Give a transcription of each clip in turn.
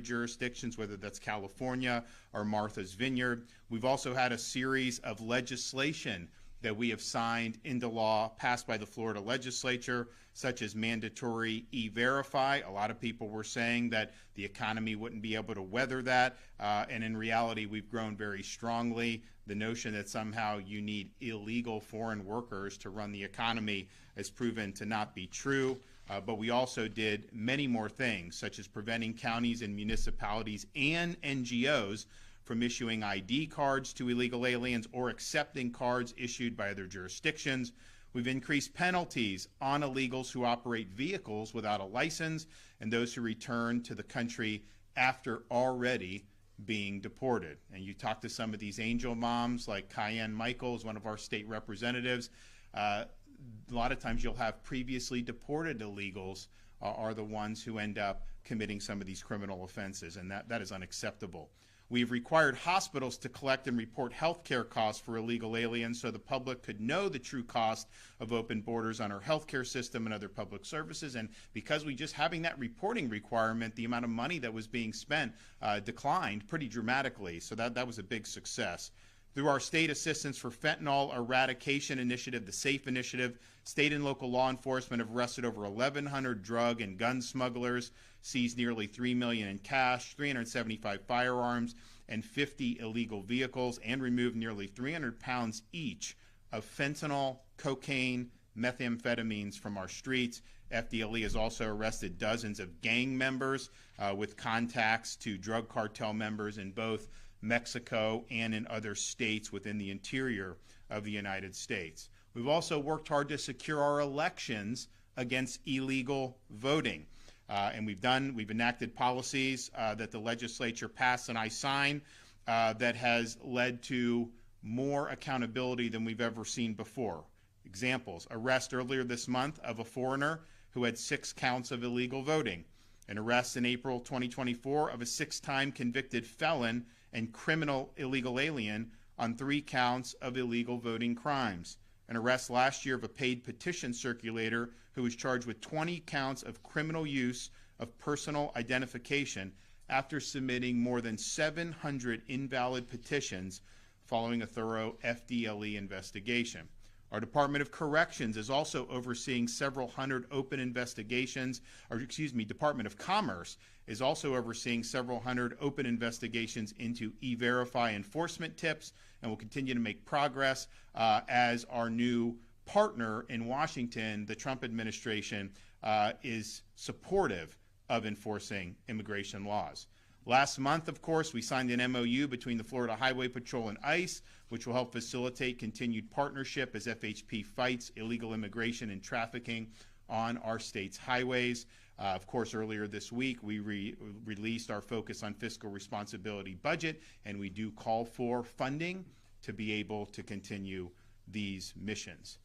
jurisdictions, whether that's California or Martha's Vineyard. We've also had a series of legislation that we have signed into law, passed by the Florida legislature, such as mandatory E-Verify. A lot of people were saying that the economy wouldn't be able to weather that, and in reality, we've grown very strongly. The notion that somehow you need illegal foreign workers to run the economy has proven to not be true. But we also did many more things, such as preventing counties and municipalities and NGOs from issuing ID cards to illegal aliens or accepting cards issued by other jurisdictions. We've increased penalties on illegals who operate vehicles without a license and those who return to the country after already being deported. And you talk to some of these angel moms like Cayenne Michaels, one of our state representatives. A lot of times you'll have previously deported illegals are the ones who end up committing some of these criminal offenses, and that is unacceptable. We've required hospitals to collect and report health care costs for illegal aliens so the public could know the true cost of open borders on our health care system and other public services. And because we just having that reporting requirement, the amount of money that was being spent declined pretty dramatically. So that was a big success. Through our state assistance for fentanyl eradication initiative, the SAFE initiative, state and local law enforcement have arrested over 1,100 drug and gun smugglers, seized nearly $3 million in cash, 375 firearms, and 50 illegal vehicles, and removed nearly 300 pounds each of fentanyl, cocaine, methamphetamines from our streets. FDLE has also arrested dozens of gang members with contacts to drug cartel members in both Mexico and in other states within the interior of the United States. We've also worked hard to secure our elections against illegal voting. And we've enacted policies that the legislature passed and I signed that has led to more accountability than we've ever seen before. Examples: arrest earlier this month of a foreigner who had 6 counts of illegal voting. An arrest in April 2024 of a 6-time convicted felon and criminal illegal alien on 3 counts of illegal voting crimes. An arrest last year of a paid petition circulator who was charged with 20 counts of criminal use of personal identification after submitting more than 700 invalid petitions following a thorough FDLE investigation. Our Department of Corrections is also overseeing several hundred open investigations, Department of Commerce is also overseeing several hundred open investigations into E-Verify enforcement tips, and will continue to make progress as our new partner in Washington, the Trump administration, is supportive of enforcing immigration laws. Last month, of course, we signed an MOU between the Florida Highway Patrol and ICE, which will help facilitate continued partnership as FHP fights illegal immigration and trafficking on our state's highways. Of course, earlier this week, we released our Focus on Fiscal Responsibility budget, and we do call for funding to be able to continue these missions.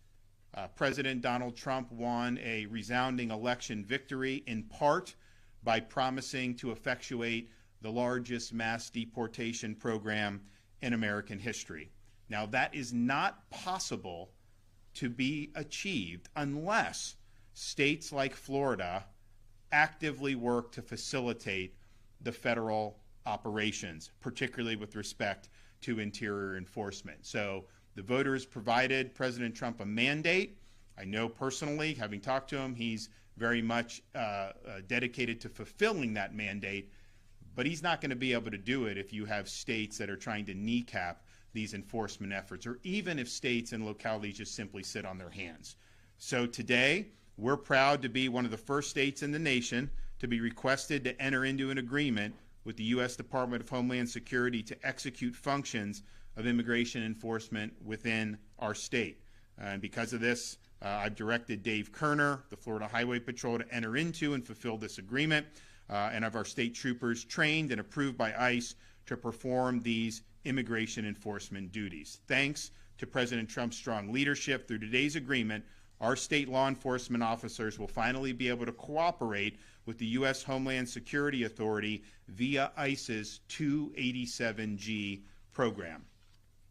President Donald Trump won a resounding election victory, in part by promising to effectuate the largest mass deportation program in American history. Now, that is not possible to be achieved unless states like Florida actively work to facilitate the federal operations, particularly with respect to interior enforcement. So the voters provided President Trump a mandate. I know personally, having talked to him, he's very much dedicated to fulfilling that mandate. But he's not going to be able to do it if you have states that are trying to kneecap these enforcement efforts, or even if states and localities just simply sit on their hands. So today, we're proud to be one of the first states in the nation to be requested to enter into an agreement with the U.S. Department of Homeland Security to execute functions of immigration enforcement within our state. And because of this, I've directed Dave Kerner, the Florida Highway Patrol, to enter into and fulfill this agreement. And of our state troopers trained and approved by ICE to perform these immigration enforcement duties. Thanks to President Trump's strong leadership, through today's agreement, our state law enforcement officers will finally be able to cooperate with the U.S. Homeland Security Authority via ICE's 287G program.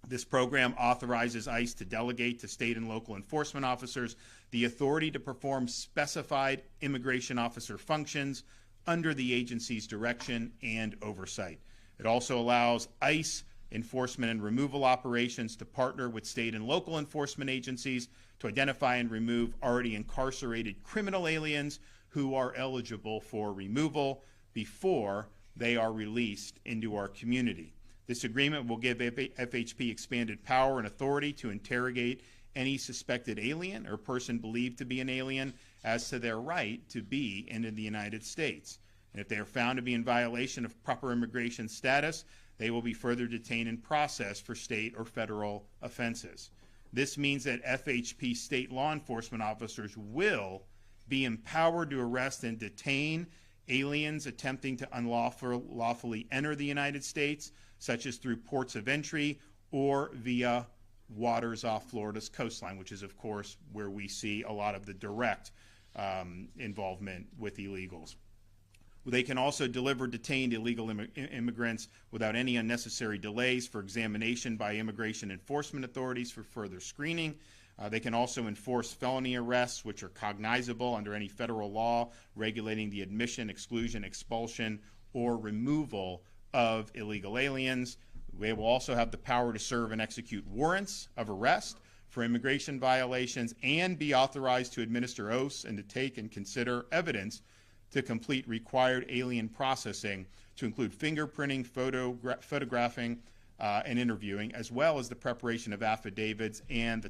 This program authorizes ICE to delegate to state and local enforcement officers the authority to perform specified immigration officer functions under the agency's direction and oversight. It also allows ICE enforcement and removal operations to partner with state and local enforcement agencies to identify and remove already incarcerated criminal aliens who are eligible for removal before they are released into our community. This agreement will give FHP expanded power and authority to interrogate any suspected alien or person believed to be an alien as to their right to be in the United States. And if they are found to be in violation of proper immigration status, they will be further detained and processed for state or federal offenses. This means that FHP state law enforcement officers will be empowered to arrest and detain aliens attempting to unlawfully enter the United States, such as through ports of entry or via waters off Florida's coastline, which is, of course, where we see a lot of the direct involvement with illegals. They can also deliver detained illegal immigrants without any unnecessary delays for examination by immigration enforcement authorities for further screening. They can also enforce felony arrests, which are cognizable under any federal law regulating the admission, exclusion, expulsion, or removal of illegal aliens. They will also have the power to serve and execute warrants of arrest for immigration violations and be authorized to administer oaths and to take and consider evidence to complete required alien processing, to include fingerprinting, photographing, and interviewing, as well as the preparation of affidavits and the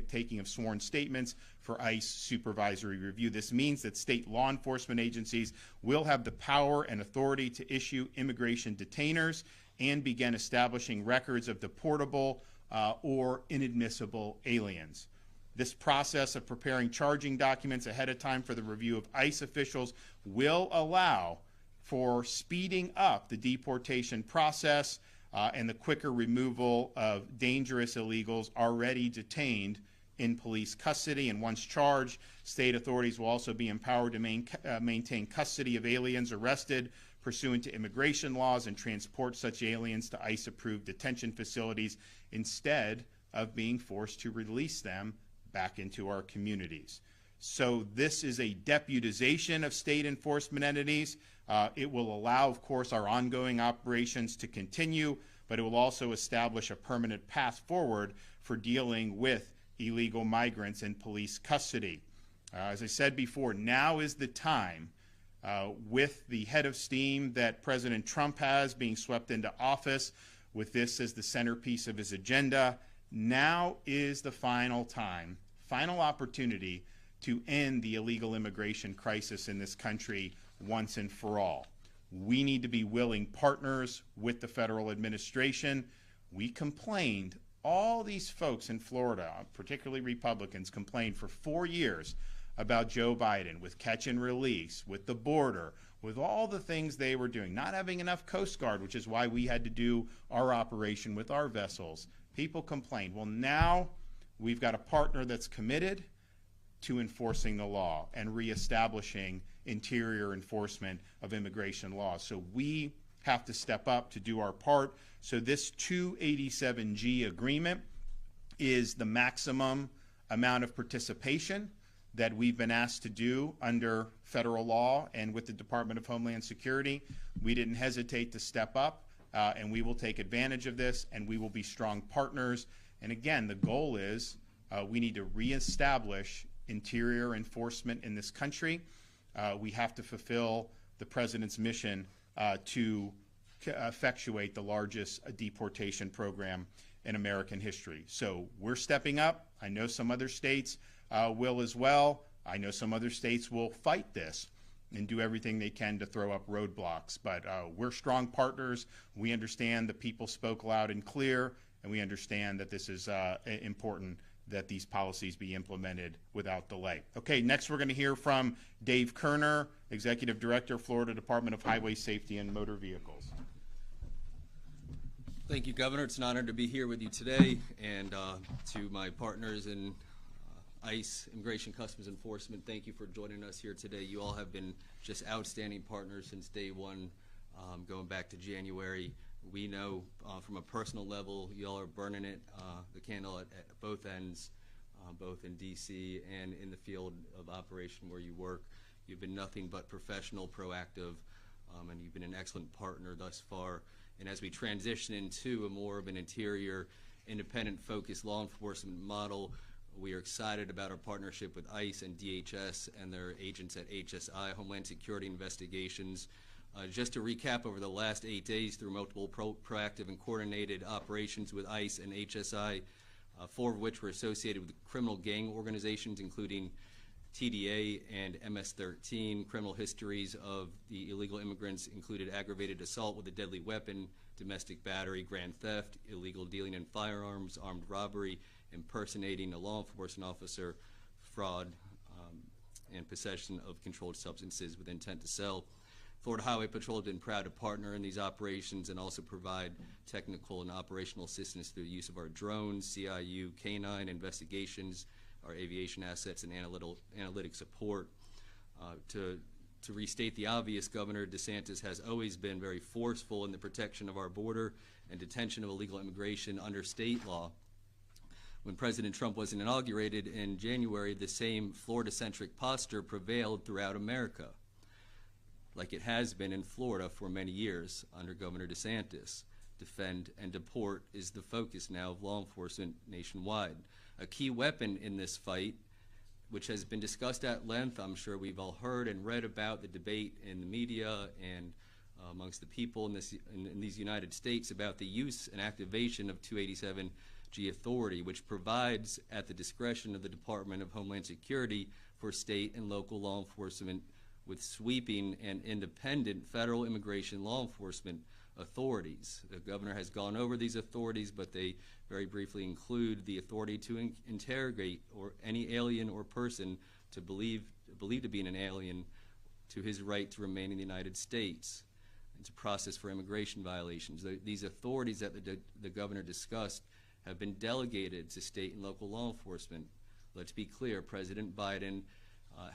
taking of sworn statements for ICE supervisory review. This means that state law enforcement agencies will have the power and authority to issue immigration detainers and begin establishing records of deportable or inadmissible aliens. This process of preparing charging documents ahead of time for the review of ICE officials will allow for speeding up the deportation process and the quicker removal of dangerous illegals already detained in police custody. And once charged, state authorities will also be empowered to maintain custody of aliens arrested pursuant to immigration laws and transport such aliens to ICE-approved detention facilities instead of being forced to release them back into our communities. So this is a deputization of state enforcement entities. It will allow, of course, our ongoing operations to continue, but it will also establish a permanent path forward for dealing with illegal migrants in police custody. As I said before, now is the time, with the head of steam that President Trump has being swept into office, with this as the centerpiece of his agenda, now is the final time, final opportunity to end the illegal immigration crisis in this country once and for all. We need to be willing partners with the federal administration. We complained, all these folks in Florida, particularly Republicans, complained for 4 years about Joe Biden with catch and release, with the border, with all the things they were doing, not having enough Coast Guard, which is why we had to do our operation with our vessels. People complained. Well, now we've got a partner that's committed to enforcing the law and reestablishing interior enforcement of immigration laws. So we have to step up to do our part. So this 287G agreement is the maximum amount of participation that we've been asked to do under federal law and with the Department of Homeland Security. We didn't hesitate to step up, and we will take advantage of this, and we will be strong partners. And again, the goal is we need to reestablish interior enforcement in this country. We have to fulfill the president's mission to effectuate the largest deportation program in American history. So we're stepping up. I know some other states will as well. I know some other states will fight this and do everything they can to throw up roadblocks. But we're strong partners. We understand the people spoke loud and clear, and we understand that this is important, that these policies be implemented without delay. Okay, next we're going to hear from Dave Kerner, Executive Director, Florida Department of Highway Safety and Motor Vehicles. Thank you, Governor. It's an honor to be here with you today, and to my partners in ICE, Immigration Customs Enforcement, thank you for joining us here today. You all have been just outstanding partners since day one, going back to January. We know from a personal level, you all are burning it, the candle at both ends, both in D.C. and in the field of operation where you work. You've been nothing but professional, proactive, and you've been an excellent partner thus far. And as we transition into a more of an interior, independent-focused law enforcement model, we are excited about our partnership with ICE and DHS and their agents at HSI, Homeland Security Investigations. Just to recap, over the last 8 days, through multiple proactive and coordinated operations with ICE and HSI, 4 of which were associated with criminal gang organizations, including TDA and MS-13. Criminal histories of the illegal immigrants included aggravated assault with a deadly weapon, domestic battery, grand theft, illegal dealing in firearms, armed robbery, impersonating a law enforcement officer, fraud, and possession of controlled substances with intent to sell. Florida Highway Patrol has been proud to partner in these operations and also provide technical and operational assistance through the use of our drones, CIU, canine investigations, our aviation assets, and analytic support. To restate the obvious, Governor DeSantis has always been very forceful in the protection of our border and detention of illegal immigration under state law. When President Trump was inaugurated in January, the same Florida-centric posture prevailed throughout America, like it has been in Florida for many years under Governor DeSantis. Defend and deport is the focus now of law enforcement nationwide. A key weapon in this fight, which has been discussed at length, I'm sure we've all heard and read about the debate in the media and amongst the people in these United States about the use and activation of 287G authority, which provides at the discretion of the Department of Homeland Security for state and local law enforcement with sweeping and independent federal immigration law enforcement authorities. The governor has gone over these authorities, but they very briefly include the authority to interrogate any alien or person to believe to be an alien to his right to remain in the United States, and to process for immigration violations. These authorities that the governor discussed have been delegated to state and local law enforcement. Let's be clear, President Biden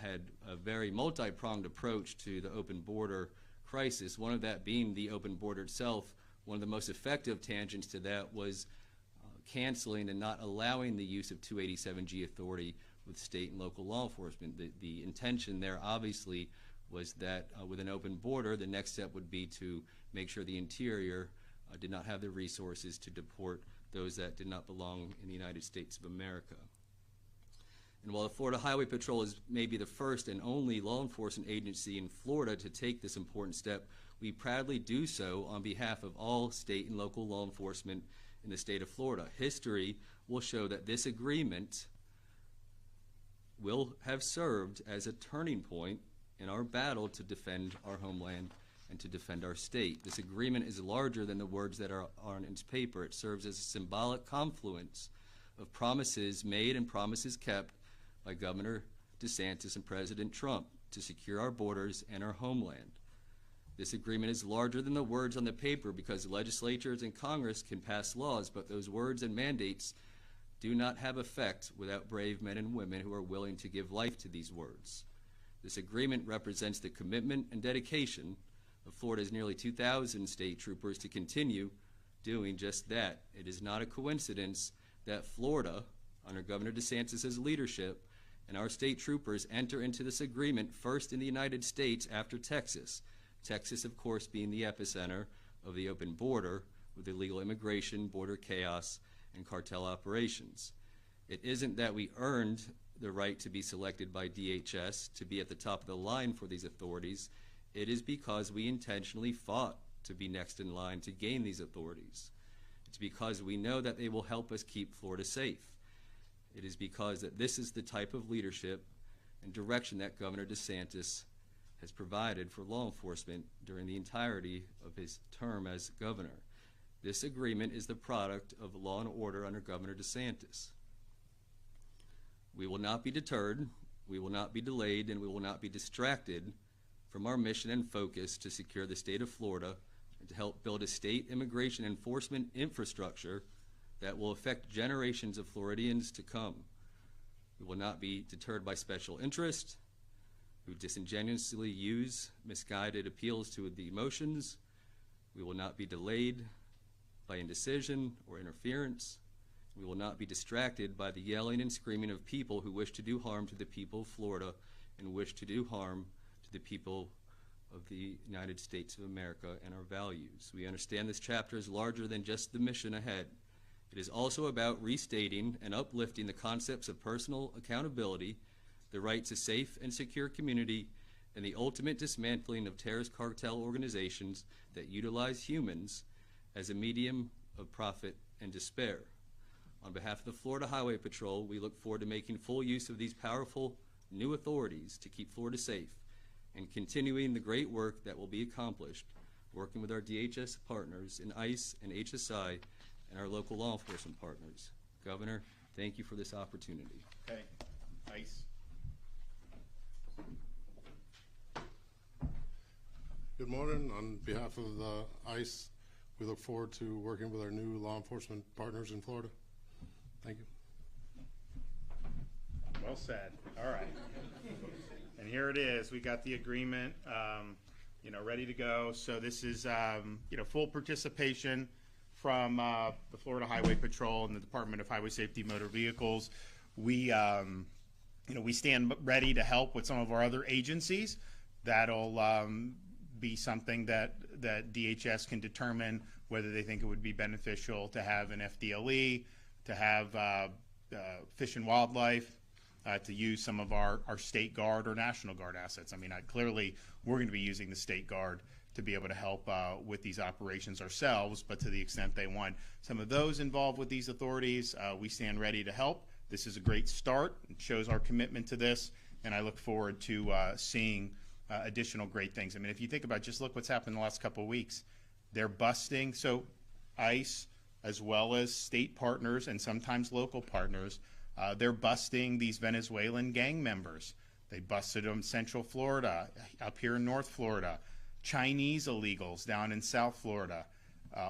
had a very multi-pronged approach to the open border crisis, one of that being the open border itself. One of the most effective tangents to that was canceling and not allowing the use of 287G authority with state and local law enforcement. The intention there obviously was that with an open border, the next step would be to make sure the interior did not have the resources to deport those that did not belong in the United States of America. And while the Florida Highway Patrol is maybe the first and only law enforcement agency in Florida to take this important step, we proudly do so on behalf of all state and local law enforcement in the state of Florida. History will show that this agreement will have served as a turning point in our battle to defend our homeland and to defend our state. This agreement is larger than the words that are on its paper. It serves as a symbolic confluence of promises made and promises kept by Governor DeSantis and President Trump to secure our borders and our homeland. This agreement is larger than the words on the paper because legislatures and Congress can pass laws, but those words and mandates do not have effect without brave men and women who are willing to give life to these words. This agreement represents the commitment and dedication of Florida's nearly 2,000 state troopers to continue doing just that. It is not a coincidence that Florida, under Governor DeSantis' leadership, and our state troopers enter into this agreement first in the United States after Texas. Texas, of course, being the epicenter of the open border with illegal immigration, border chaos, and cartel operations. It isn't that we earned the right to be selected by DHS to be at the top of the line for these authorities. It is because we intentionally fought to be next in line to gain these authorities. It's because we know that they will help us keep Florida safe. It is because that this is the type of leadership and direction that Governor DeSantis has provided for law enforcement during the entirety of his term as governor. This agreement is the product of law and order under Governor DeSantis. We will not be deterred, we will not be delayed, and we will not be distracted from our mission and focus to secure the state of Florida and to help build a state immigration enforcement infrastructure that will affect generations of Floridians to come. We will not be deterred by special interest who disingenuously use misguided appeals to the emotions. We will not be delayed by indecision or interference. We will not be distracted by the yelling and screaming of people who wish to do harm to the people of Florida and wish to do harm to the people of the United States of America and our values. We understand this chapter is larger than just the mission ahead. It is also about restating and uplifting the concepts of personal accountability, the right to safe and secure community, and the ultimate dismantling of terrorist cartel organizations that utilize humans as a medium of profit and despair. On behalf of the Florida Highway Patrol, we look forward to making full use of these powerful new authorities to keep Florida safe and continuing the great work that will be accomplished, working with our DHS partners in ICE and HSI and our local law enforcement partners. Governor, thank you for this opportunity. Okay, ICE. Good morning. On behalf of the ICE, we look forward to working with our new law enforcement partners in Florida. Thank you. Well said. All right. And here it is. We got the agreement, ready to go. So this is, full participation from the Florida Highway Patrol and the Department of Highway Safety Motor Vehicles. We, we stand ready to help with some of our other agencies. That'll be something that DHS can determine whether they think it would be beneficial to have an FDLE, to have Fish and Wildlife, to use some of our State Guard or National Guard assets. I mean, clearly we're going to be using the State Guard to be able to help with these operations ourselves, but to the extent they want some of those involved with these authorities, we stand ready to help. This is a great start. It shows our commitment to this, and I look forward to seeing additional great things. I mean, if you think about just look what's happened in the last couple of weeks. They're busting, so ICE, as well as state partners and sometimes local partners, they're busting these Venezuelan gang members. They busted them in Central Florida, up here in North Florida, Chinese illegals down in South Florida.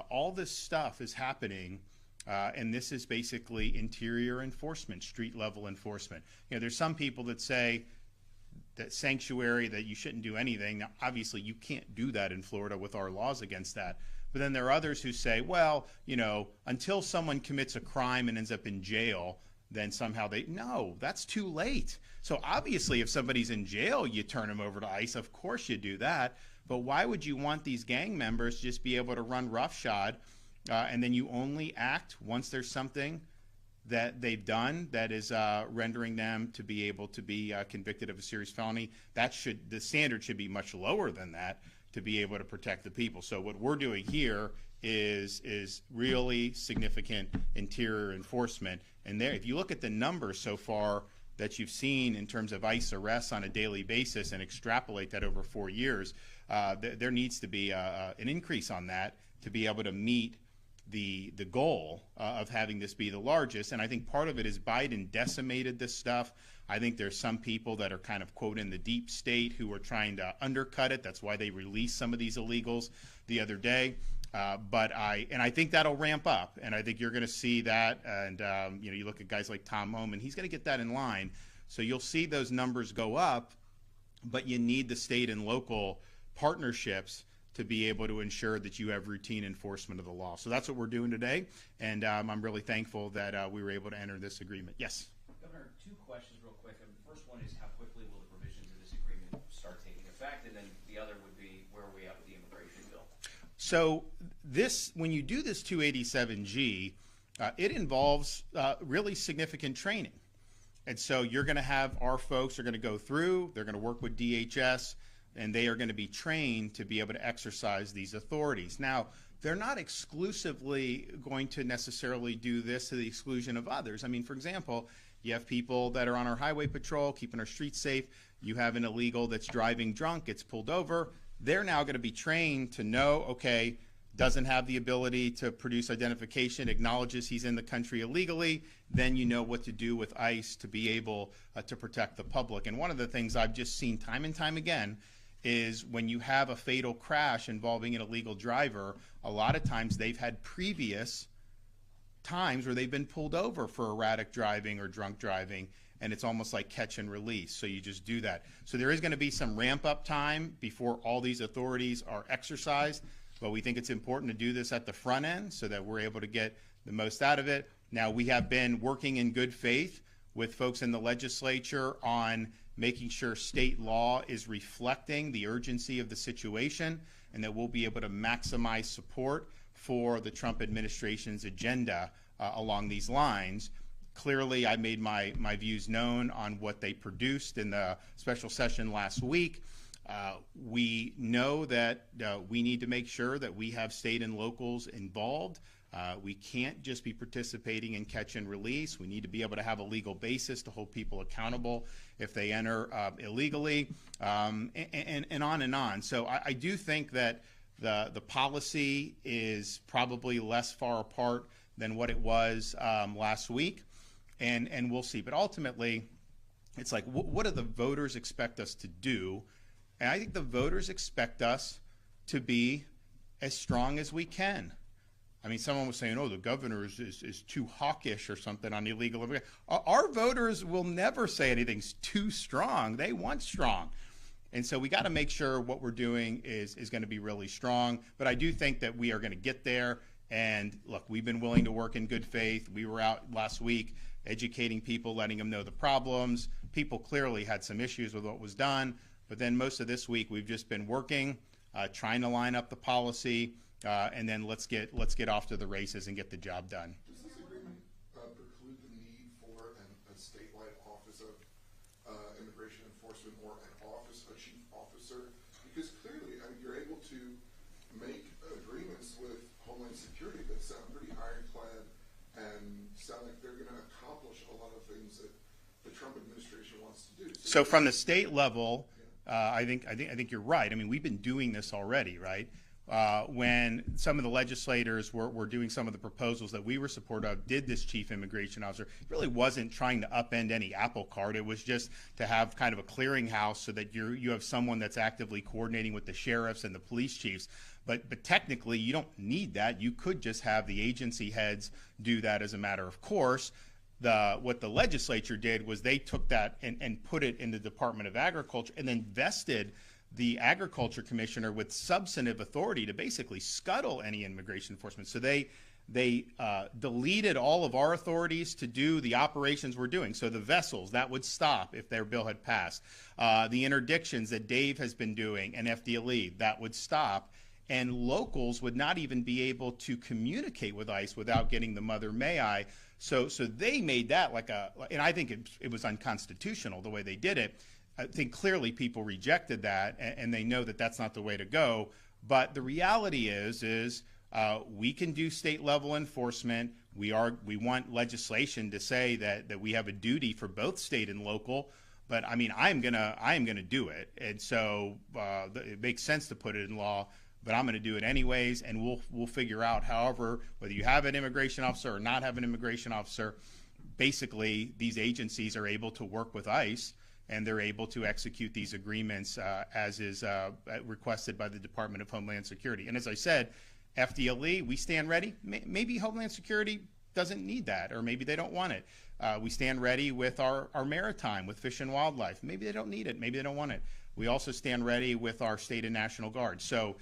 All this stuff is happening, and this is basically interior enforcement, street level enforcement. There's some people that say that sanctuary, that you shouldn't do anything. Now, obviously, you can't do that in Florida with our laws against that. But then there are others who say, well, until someone commits a crime and ends up in jail, then somehow no, that's too late. So obviously, if somebody's in jail, you turn them over to ICE. Of course you do that. But why would you want these gang members to just be able to run roughshod, and then you only act once there's something that they've done that is rendering them to be able to be convicted of a serious felony? The standard should be much lower than that to be able to protect the people. So what we're doing here is really significant interior enforcement. And there, if you look at the numbers so far that you've seen in terms of ICE arrests on a daily basis and extrapolate that over 4 years, there needs to be an increase on that to be able to meet the goal of having this be the largest. And I think part of it is Biden decimated this stuff. I think there's some people that are kind of, quote, in the deep state who are trying to undercut it. That's why they released some of these illegals the other day. But I think that'll ramp up, and I think you're going to see that. And you look at guys like Tom Homan, he's going to get that in line. So you'll see those numbers go up, but you need the state and local partnerships to be able to ensure that you have routine enforcement of the law. So that's what we're doing today, and I'm really thankful that we were able to enter this agreement. Yes? Governor, 2 questions real quick. The first one is how quickly will the provisions of this agreement start taking effect, and then the other would be where are we at with the immigration bill? So when you do this 287G, it involves really significant training. And so you're going to have our folks are going to go through, they're going to work with DHS, and they are going to be trained to be able to exercise these authorities. Now, they're not exclusively going to necessarily do this to the exclusion of others. I mean, for example, you have people that are on our highway patrol, keeping our streets safe. You have an illegal that's driving drunk, gets pulled over. They're now going to be trained to know, okay, doesn't have the ability to produce identification, acknowledges he's in the country illegally, then you know what to do with ICE to be able to protect the public. And one of the things I've just seen time and time again is when you have a fatal crash involving an illegal driver, a lot of times they've had previous times where they've been pulled over for erratic driving or drunk driving, and it's almost like catch and release. So you just do that. So there is going to be some ramp up time before all these authorities are exercised, but we think it's important to do this at the front end so that we're able to get the most out of it. Now, we have been working in good faith with folks in the legislature on making sure state law is reflecting the urgency of the situation, and that we'll be able to maximize support for the Trump administration's agenda along these lines. Clearly, I made my views known on what they produced in the special session last week. We know that we need to make sure that we have state and locals involved. We can't just be participating in catch and release. We need to be able to have a legal basis to hold people accountable if they enter illegally, and on and on. So I do think that the policy is probably less far apart than what it was last week, and we'll see. But ultimately, it's like, what do the voters expect us to do? And I think the voters expect us to be as strong as we can. I mean, someone was saying, oh, the governor is too hawkish or something on illegal immigration. Our voters will never say anything's too strong. They want strong. And so we got to make sure what we're doing is going to be really strong. But I do think that we are going to get there. And look, we've been willing to work in good faith. We were out last week educating people, letting them know the problems. People clearly had some issues with what was done. But then most of this week, we've just been working, trying to line up the policy, and then let's get off to the races and get the job done. Does this agreement preclude the need for a statewide office of immigration enforcement or a chief officer? Because clearly, I mean, you're able to make agreements with Homeland Security that sound pretty ironclad and sound like they're going to accomplish a lot of things that the Trump administration wants to do. So from the state level, I think you're right. I mean, we've been doing this already, right? When some of the legislators were doing some of the proposals that we were supportive of, did this chief immigration officer, it really wasn't trying to upend any apple cart. It was just to have kind of a clearinghouse so that you have someone that's actively coordinating with the sheriffs and the police chiefs. But technically, you don't need that. You could just have the agency heads do that as a matter of course. What the legislature did was they took that and put it in the Department of Agriculture and then vested the agriculture commissioner with substantive authority to basically scuttle any immigration enforcement. So they deleted all of our authorities to do the operations we're doing. So the vessels, that would stop if their bill had passed. The interdictions that Dave has been doing and FDLE, that would stop. And locals would not even be able to communicate with ICE without getting the mother may I. So they made that and I think it was unconstitutional the way they did it. I think clearly people rejected that, and they know that that's not the way to go. But the reality is we can do state level enforcement. We want legislation to say that we have a duty for both state and local. But I mean, I am gonna do it, and so it makes sense to put it in law. But I'm going to do it anyways, and we'll figure out, however, whether you have an immigration officer or not have an immigration officer, basically these agencies are able to work with ICE, and they're able to execute these agreements as is requested by the Department of Homeland Security. And as I said, FDLE, we stand ready. Maybe Homeland Security doesn't need that, or maybe they don't want it. We stand ready with our maritime, with Fish and Wildlife. Maybe they don't need it. Maybe they don't want it. We also stand ready with our state and National Guard. So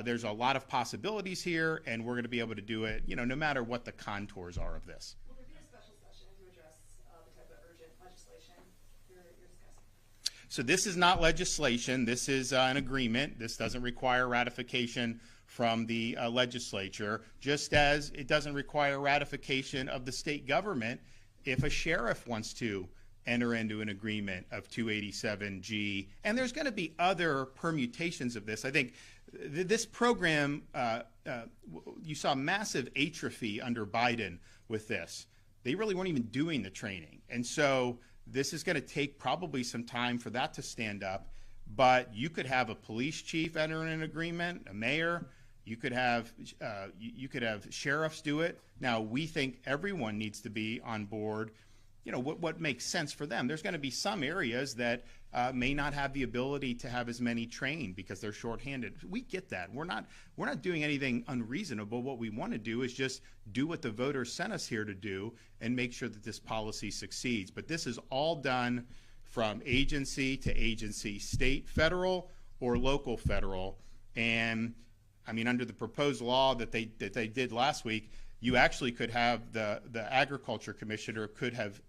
there's a lot of possibilities here, and we're going to be able to do it, no matter what the contours are of this. Will there be a special session to address the type of urgent legislation you're discussing? So this is not legislation. This is an agreement. This doesn't require ratification from the legislature, just as it doesn't require ratification of the state government if a sheriff wants to enter into an agreement of 287G. And there's going to be other permutations of this. I think this program, you saw massive atrophy under Biden with this. They really weren't even doing the training. And so this is going to take probably some time for that to stand up. But you could have a police chief enter an agreement, a mayor. You could have sheriffs do it. Now, we think everyone needs to be on board. What makes sense for them. There's going to be some areas that may not have the ability to have as many trained because they're shorthanded. We get that. We're not doing anything unreasonable. What we want to do is just do what the voters sent us here to do and make sure that this policy succeeds. But this is all done from agency to agency, state, federal, or local federal. And I mean, under the proposed law that they did last week, you actually could have the agriculture commissioner could have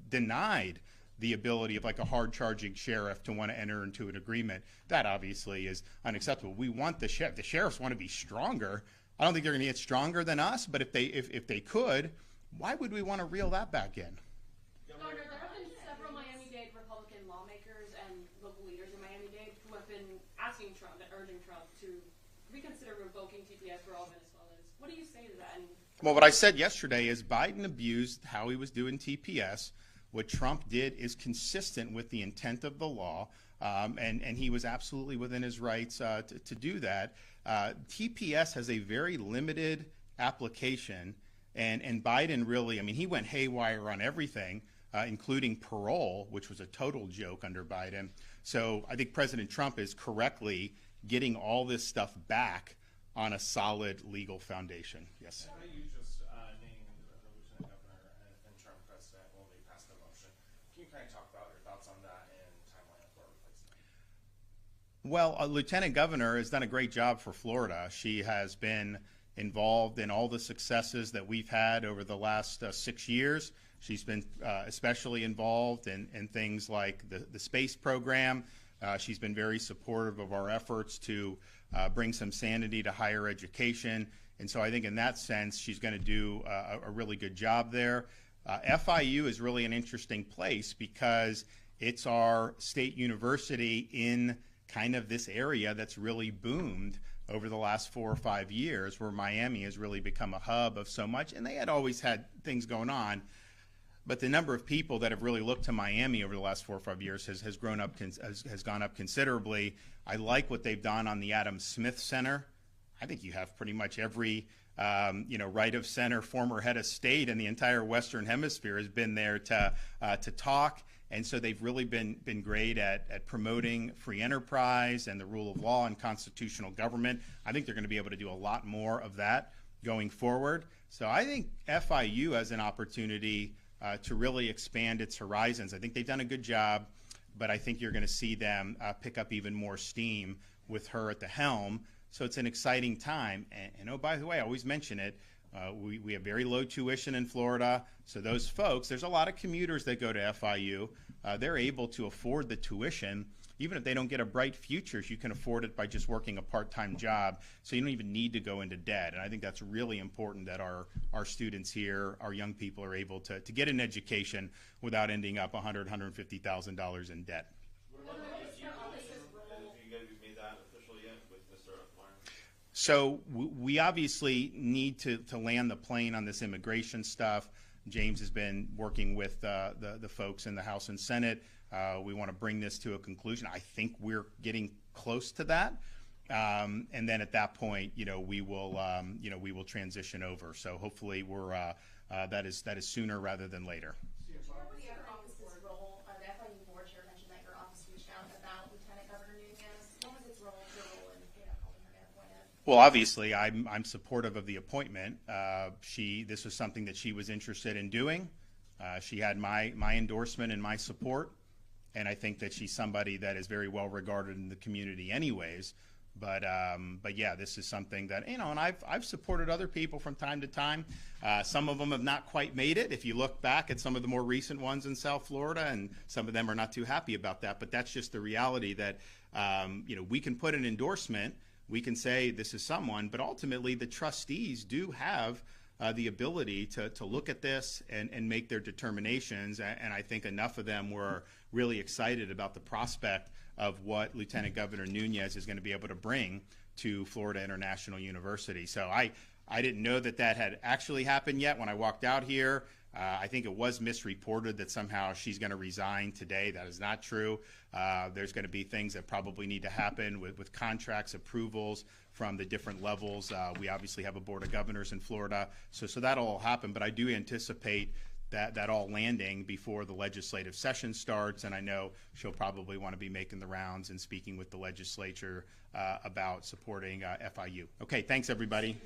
denied the ability of like a hard-charging sheriff to want to enter into an agreement. That obviously is unacceptable. We want the sheriffs want to be stronger. I don't think they're going to get stronger than us, but if they could, why would we want to reel that back in? Governor, there have been several Miami-Dade Republican lawmakers and local leaders in Miami-Dade who have been asking Trump and urging Trump to reconsider revoking TPS for all Venezuelans. What do you say to that? Well, what I said yesterday is Biden abused how he was doing TPS. What Trump did is consistent with the intent of the law, and he was absolutely within his rights to do that. TPS has a very limited application, and Biden really, I mean, he went haywire on everything, including parole, which was a total joke under Biden. So I think President Trump is correctly getting all this stuff back on a solid legal foundation. Yes. How do you just named the Lieutenant Governor and Trump President when they passed the motion? Can you kind of talk about your thoughts on that and timeline of where we're placing that? Well, Lieutenant Governor has done a great job for Florida. She has been involved in all the successes that we've had over the last 6 years. She's been especially involved in things like the space program. She's been very supportive of our efforts to bring some sanity to higher education. And so I think in that sense, she's going to do a really good job there. FIU is really an interesting place because it's our state university in kind of this area that's really boomed over the last 4 or 5 years, where Miami has really become a hub of so much. And they had always had things going on, but the number of people that have really looked to Miami over the last 4 or 5 years has gone up considerably. I like what they've done on the Adam Smith Center. I think you have pretty much every right of center former head of state in the entire Western Hemisphere has been there to talk. And so they've really been great at promoting free enterprise and the rule of law and constitutional government. I think they're going to be able to do a lot more of that going forward. So I think FIU has an opportunity to really expand its horizons. I think they've done a good job, but I think you're going to see them pick up even more steam with her at the helm. So it's an exciting time. And oh, by the way, I always mention it, we have very low tuition in Florida. So those folks, there's a lot of commuters that go to FIU. They're able to afford the tuition. Even if they don't get a bright future, you can afford it by just working a part-time job. So you don't even need to go into debt. And I think that's really important that our students here, our young people, are able to get an education without ending up $100,000, $150,000 in debt. So we obviously need to land the plane on this immigration stuff. James has been working with the folks in the House and Senate. We want to bring this to a conclusion. I think we're getting close to that. And then at that point, we will transition over. So hopefully that is sooner rather than later. Well, obviously, I'm supportive of the appointment. This was something that she was interested in doing. She had my endorsement and my support, and I think that she's somebody that is very well regarded in the community, anyways. But yeah, this is something that and I've supported other people from time to time. Some of them have not quite made it. If you look back at some of the more recent ones in South Florida, and some of them are not too happy about that. But that's just the reality that we can put an endorsement. We can say this is someone, but ultimately the trustees do have the ability to look at this and make their determinations. And I think enough of them were really excited about the prospect of what Lieutenant Governor Nunez is going to be able to bring to Florida International University. So I didn't know that had actually happened yet when I walked out here. I think it was misreported that somehow she's going to resign today. That is not true. There's going to be things that probably need to happen with contracts, approvals from the different levels. We obviously have a board of governors in Florida, so that'll all happen. But I do anticipate that all landing before the legislative session starts, and I know she'll probably want to be making the rounds and speaking with the legislature about supporting FIU. Okay, thanks everybody.